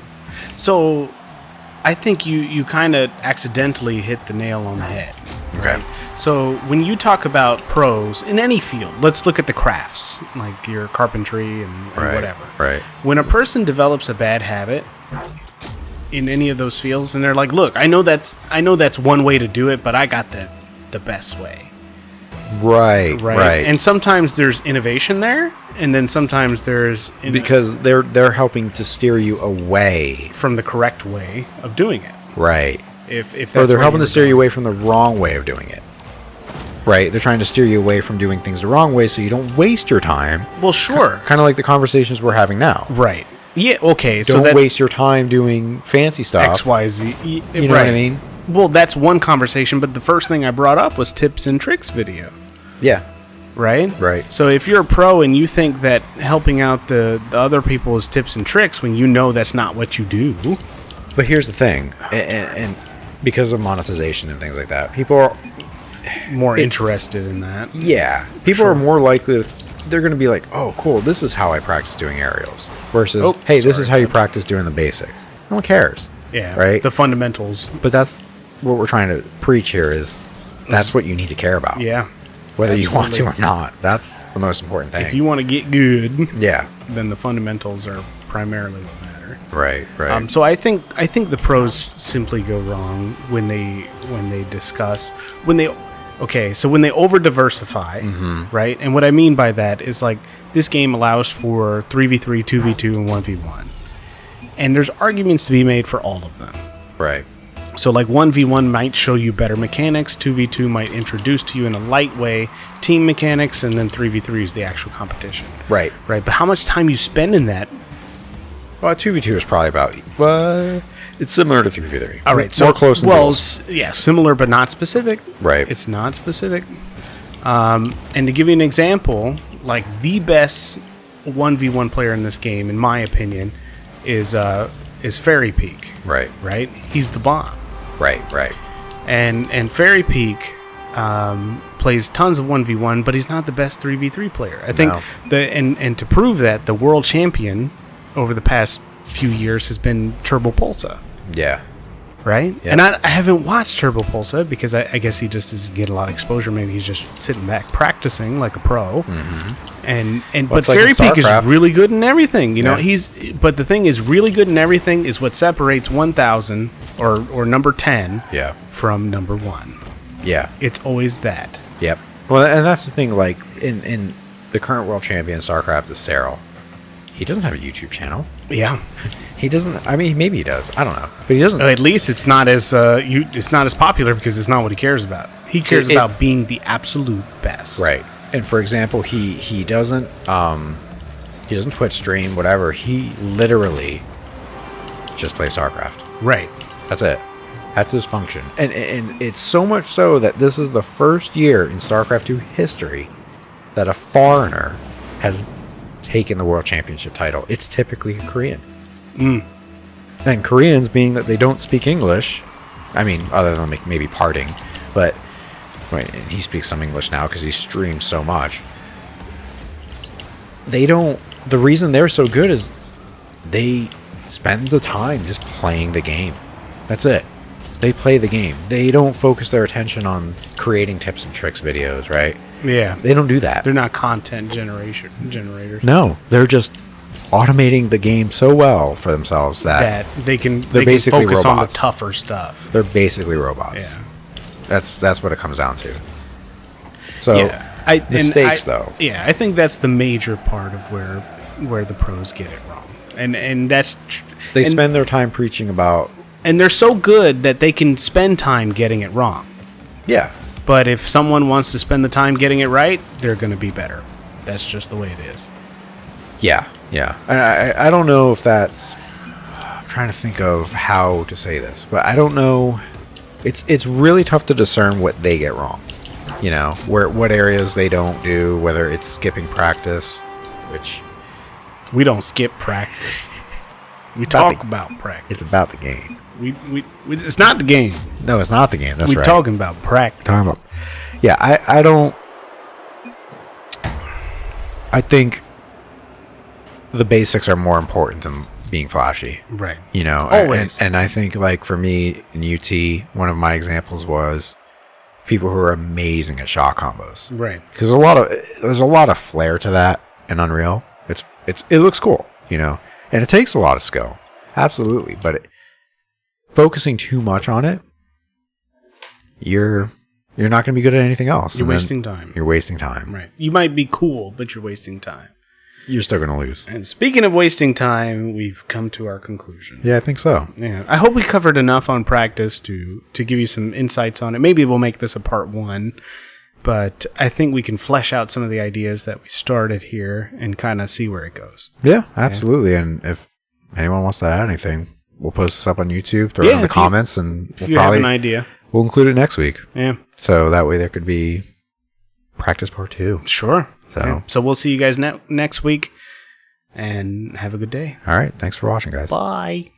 So I think you kind of accidentally hit the nail on the head. Okay. Right? So when you talk about pros in any field, let's look at the crafts, like your carpentry and whatever. Right. When a person develops a bad habit in any of those fields, and they're like, look, I know that's one way to do it, but I got the best way. Right. And sometimes there's innovation there, and then sometimes there's because they're helping to steer you away from the correct way of doing it. Right. If that's or they're helping to steer you away from the wrong way of doing it. Right. They're trying to steer you away from doing things the wrong way so you don't waste your time. Well, sure. Kind of like the conversations we're having now. Right. Yeah, okay. Don't waste your time doing fancy stuff. X, Y, Z. You know what I mean? Well, that's one conversation, but the first thing I brought up was tips and tricks video. Yeah. Right? Right. So if you're a pro and you think that helping out the other people is tips and tricks when you know that's not what you do. But here's the thing, and because of monetization and things like that, people are more interested in that. Yeah. People are more likely to they're going to be like, oh, cool, this is how I practice doing aerials. Versus, Oh, hey, this sorry. is how you practice doing the basics. No one cares. Yeah. Right? The fundamentals. But that's what we're trying to preach here is that's what you need to care about. Yeah. Whether you want to absolutely. or not. That's the most important thing. If you want to get good, yeah. then the fundamentals are primarily what matter. Right. So I think the pros simply go wrong when they discuss when they over diversify, right? And what I mean by that is like this game allows for 3v3, 2v2, and 1v1, and there's arguments to be made for all of them. Right. So like 1v1 might show you better mechanics, 2v2 might introduce to you in a light way team mechanics, and then 3v3 is the actual competition. Right. Right. But how much time you spend in that? Well, 2v2 is probably about... it's similar to 3v3. All right. So, more close than yeah, similar but not specific. Right. It's not specific. And to give you an example, like the best 1v1 player in this game, in my opinion, is Fairy Peak. Right. Right. He's the bomb. Right. And Fairy Peak plays tons of 1v1, but he's not the best 3v3 player. I think and to prove that, the world champion over the past few years has been Turbo Pulsa. Yeah. Right? Yeah. And I haven't watched Turbo Pulsa because I guess he just doesn't get a lot of exposure. Maybe he's just sitting back practicing like a pro. Mm-hmm. But like Fairy Peak is StarCraft. really good in everything. You know, Yeah. but the thing is, really good in everything is what separates 1000 or number 10 Yeah. from number 1. Yeah. It's always that. Yep. Well, and that's the thing, like, in the current world champion in StarCraft is Cyril. He doesn't have a YouTube channel. Yeah. He doesn't. I mean, maybe he does. I don't know, but he doesn't. At least it's not as it's not as popular because it's not what he cares about. He cares about being the absolute best. Right. And for example, he doesn't Twitch stream, whatever. He literally just plays StarCraft. Right. That's it. That's his function. And it's so much so that this is the first year in StarCraft 2 history that a foreigner has taken the World Championship title. It's typically a Korean. And Koreans, being that they don't speak English, I mean, other than maybe parting, but and he speaks some English now because he streams so much. They don't. The reason they're so good is they spend the time just playing the game. That's it. They play the game. They don't focus their attention on creating tips and tricks videos, right? Yeah. They don't do that. They're not content generators. No, they're just automating the game so well for themselves that they can basically focus on the robots. tougher stuff. They're basically robots. Yeah. That's what it comes down to. So yeah. mistakes, though. Yeah, I think that's the major part of where the pros get it wrong, and that's They spend their time preaching about. and they're so good that they can spend time getting it wrong. Yeah. But if someone wants to spend the time getting it right, they're going to be better. That's just the way it is. Yeah. And I don't know if that's. I'm trying to think of how to say this, but I don't know. It's really tough to discern what they get wrong. You know, what areas they don't do, whether it's skipping practice, which We don't skip practice. We about talk about practice. it's about the game. We it's not the game. No, it's not the game. That's We're right. talking about practice. Talking about. Yeah, I don't. I think the basics are more important than being flashy. Right. You know, Always. And I think, like, for me in UT, one of my examples was people who are amazing at shot combos. Right. Because there's a lot of flair to that in Unreal. It looks cool, you know, and it takes a lot of skill, absolutely. But focusing too much on it, you're not going to be good at anything else. You're And then wasting time. You're wasting time. Right. You might be cool, but you're wasting time. You're still going to lose. And speaking of wasting time, we've come to our conclusion. Yeah, I think so. Yeah. I hope we covered enough on practice to give you some insights on it. Maybe we'll make this a part 1, but I think we can flesh out some of the ideas that we started here and kind of see where it goes. Yeah, absolutely. And if anyone wants to add anything, we'll post this up on YouTube, throw it in the comments, and If you have an idea. We'll include it next week. Yeah. So that way there could be practice part 2. Sure. So, Yeah. So we'll see you guys next week, and have a good day. all right. Thanks for watching, guys. Bye.